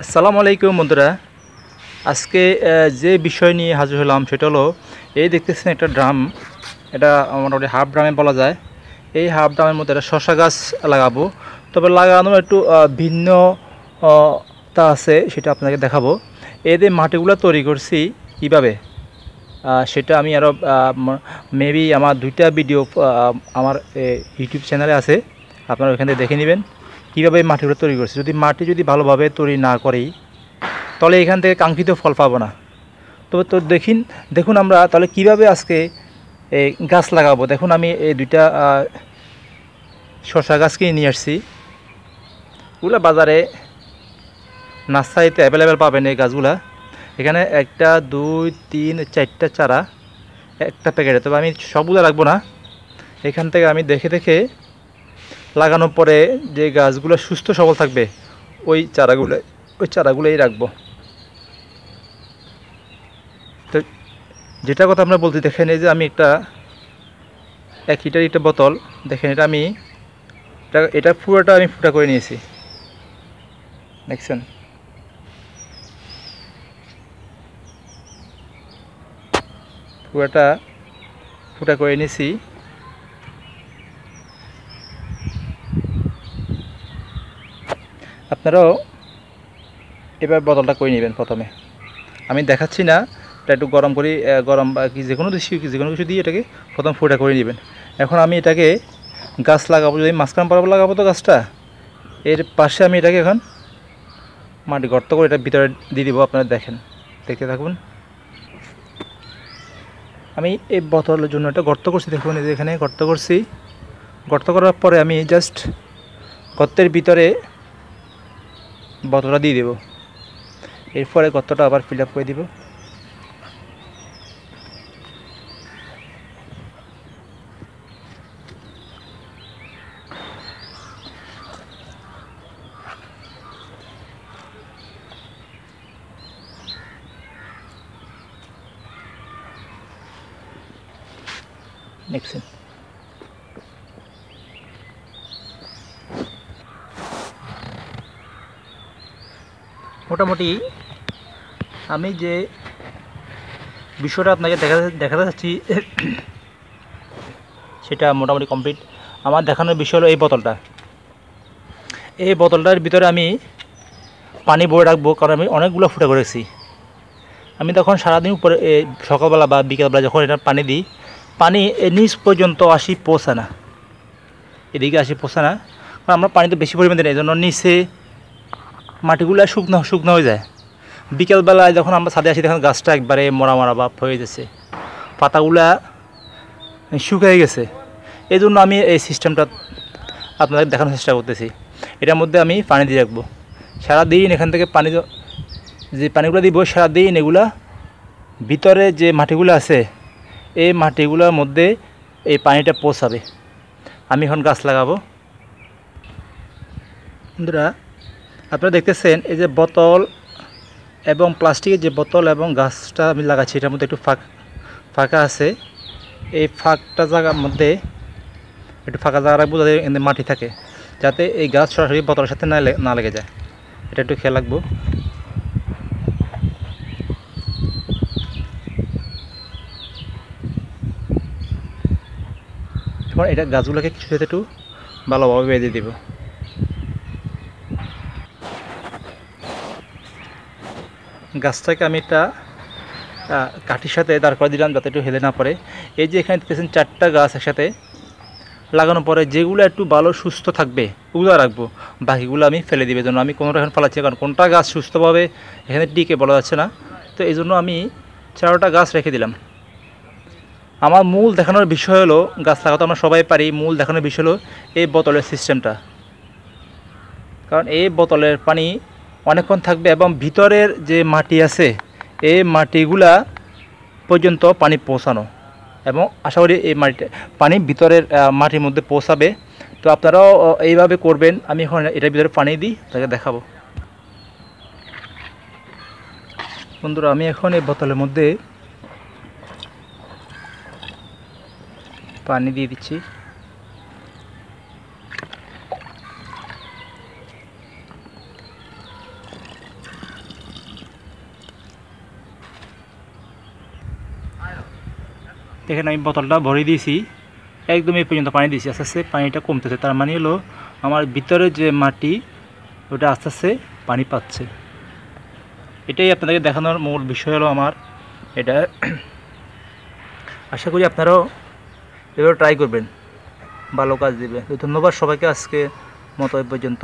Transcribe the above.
আসসালামু আলাইকুম বন্ধুরা। আজকে যে বিষয় নিয়ে হাজির হলাম সেটা হলো, এই দেখতেছেন একটা ড্রাম। এটা মোটামুটি হাফ ড্রামে বলা যায়। এই হাফ ড্রামের মধ্যে একটা শসা গাছ লাগাবো। তবে লাগানোর একটু ভিন্ন তা আছে, সেটা আপনাকে দেখাবো। এই যে মাটিগুলো তৈরি করছি কীভাবে, সেটা আমি আরও মেবি আমার 2টা ভিডিও আমার ইউটিউব চ্যানেলে আছে, আপনারা ওইখান থেকে দেখে নেবেন কীভাবে মাটিগুলো তৈরি করছি। মাটি যদি ভালোভাবে তৈরি না করি তাহলে এখান থেকে কাঙ্ক্ষিত ফল পাবো না। তো দেখুন আমরা তাহলে কিভাবে আজকে এই গাছ লাগাবো। দেখুন আমি এই 2টা শসা গাছ কিনে নিয়ে আসছি। ওগুলো বাজারে নার্সারিতে অ্যাভেলেবেল পাবেন এই গাছগুলা। এখানে 1 2 3 4টা চারা একটা প্যাকেটে। তবে আমি সবগুলো রাখবো না, এখান থেকে আমি দেখে দেখে লাগানোর পরে যে গাছগুলো সুস্থ সবল থাকবে ওই চারাগুলোই রাখবো। তো যেটা কথা আমরা বলতে, দেখেন এই যে আমি একটা 1 লিটার একটা বোতল, দেখেন এটা আমি এটা পুরোটা আমি ফুটা করে নিয়েছি, দেখছেন। পুরোটা ফুটা করে নিয়েছি। আপনারাও এবার বোতলটা করে নেবেন। প্রথমে আমি দেখাচ্ছি না, এটা একটু গরম করি, গরম বা যে কোনো কিছু দিয়ে এটাকে প্রথম ফুটা করে নেবেন। এখন আমি এটাকে গাছ লাগাবো, যদি মাঝখান বরাবর লাগাবো তো গাছটা, এর পাশে আমি এটাকে এখন মাটি গর্ত করে এটা ভিতরে দিয়ে দিব। আপনারা দেখতে থাকুন। আমি এই বোতলের জন্য একটা গর্ত করছি, দেখুন এই যে এখানে গর্ত করছি। গর্ত করার পরে আমি জাস্ট গর্তের ভিতরে বোতলটা দিয়ে দেব। এরপরে গর্তটা আবার ফিল আপ করে দিব। দেখছেন, মোটামুটি আমি যে বিষয়টা আপনাকে দেখাতে চাচ্ছি সেটা মোটামুটি কমপ্লিট। আমার দেখানোর বিষয় হলো এই বোতলটার ভিতরে আমি পানি ভরে রাখবো, কারণ আমি অনেকগুলো ফুটা করেছি। আমি তখন সারাদিন উপরে সকালবেলা বা বিকালবেলা যখন এটা পানি দিই, পানি নিচ পর্যন্ত পৌঁছায় না, এদিকে পৌঁছায় না। কারণ আমরা পানি তো বেশি পরিমাণে দিই, এই জন্য নিচে মাটিগুলো শুকনো হয়ে যায়। বিকেলবেলায় যখন আমরা ছাদে আসি, তখন গাছটা একবারে মরা ভাব হয়ে গেছে, পাতাগুলা শুকিয়ে গেছে। এই জন্য আমি এই সিস্টেমটা আপনাদের দেখানোর চেষ্টা করতেছি। এটার মধ্যে আমি পানি দিয়ে রাখবো সারাদিন। এখান থেকে যে পানিগুলো দিব সারাদিন, এগুলা ভিতরে যে মাটিগুলো আছে এই মাটিগুলোর মধ্যে এই পানিটা পৌঁছাবে। আমি এখন গাছ লাগাবো। বন্ধুরা, আপনারা দেখতেছেন এই যে বোতল এবং প্লাস্টিকের যে বোতল এবং গাছটা আমি লাগাচ্ছি, এটার মধ্যে একটু ফাঁকা আছে। এই ফাঁকটা জায়গার মধ্যে একটু ফাঁকা জায়গা রাখবো, যাতে এখানে মাটি থাকে, যাতে এই গাছ সরাসরি বোতলের সাথে না লেগে যায়। এটা একটু খেয়াল রাখবো। এবার এটা গাছগুলোকে কিছু সাথে একটু ভালোভাবে বেঁধে দেব। গাছটাকে আমি একটা কাঠির সাথে দাঁড় করে দিলাম, যাতে একটু হেলে না পড়ে। এই যে এখানে দেখতেছেন 4টা গাছ একসাথে লাগানোর পরে যেগুলো একটু ভালো সুস্থ থাকবে ওগুলো রাখবো, বাকিগুলো আমি ফেলে দিবে। জন্য আমি কোনোটা এখন ফেলাচ্ছি, কারণ কোনটা গাছ সুস্থভাবে এখানে টিকে বলা যাচ্ছে না। তো এই জন্য আমি 4টা গাছ রেখে দিলাম। আমার মূল দেখানোর বিষয় হলো, গাছ লাগাতে আমরা সবাই পারি, মূল দেখানোর বিষয় হলো এই বোতলের সিস্টেমটা। কারণ এই বোতলের পানি অনেকক্ষণ থাকবে এবং ভিতরের যে মাটি আছে এই মাটিগুলা পর্যন্ত পানি পৌঁছানো, এবং আশা করি এই পানি ভিতরের মাটির মধ্যে পৌঁছাবে। তো আপনারাও এইভাবে করবেন। আমি এখন এটার ভিতরে পানি দিই, তাকে দেখাবো। বন্ধুরা, আমি এখন এই বোতলের মধ্যে পানি দিয়ে দিচ্ছি। এখানে আমি বোতলটা ভরে দিয়েছি, একদম এই পর্যন্ত পানি দিয়েছি। আস্তে আস্তে পানিটা কমতেছে, তার মানে হলো আমার ভিতরে যে মাটি ওটা আস্তে আস্তে পানি পাচ্ছে। এটাই আপনাদেরকে দেখানোর মূল বিষয় হলো আমার এটা। আশা করি আপনারাও এভাবে ট্রাই করবেন, ভালো কাজ দিবে। তো ধন্যবাদ সবাইকে, আজকে মতো এ পর্যন্ত।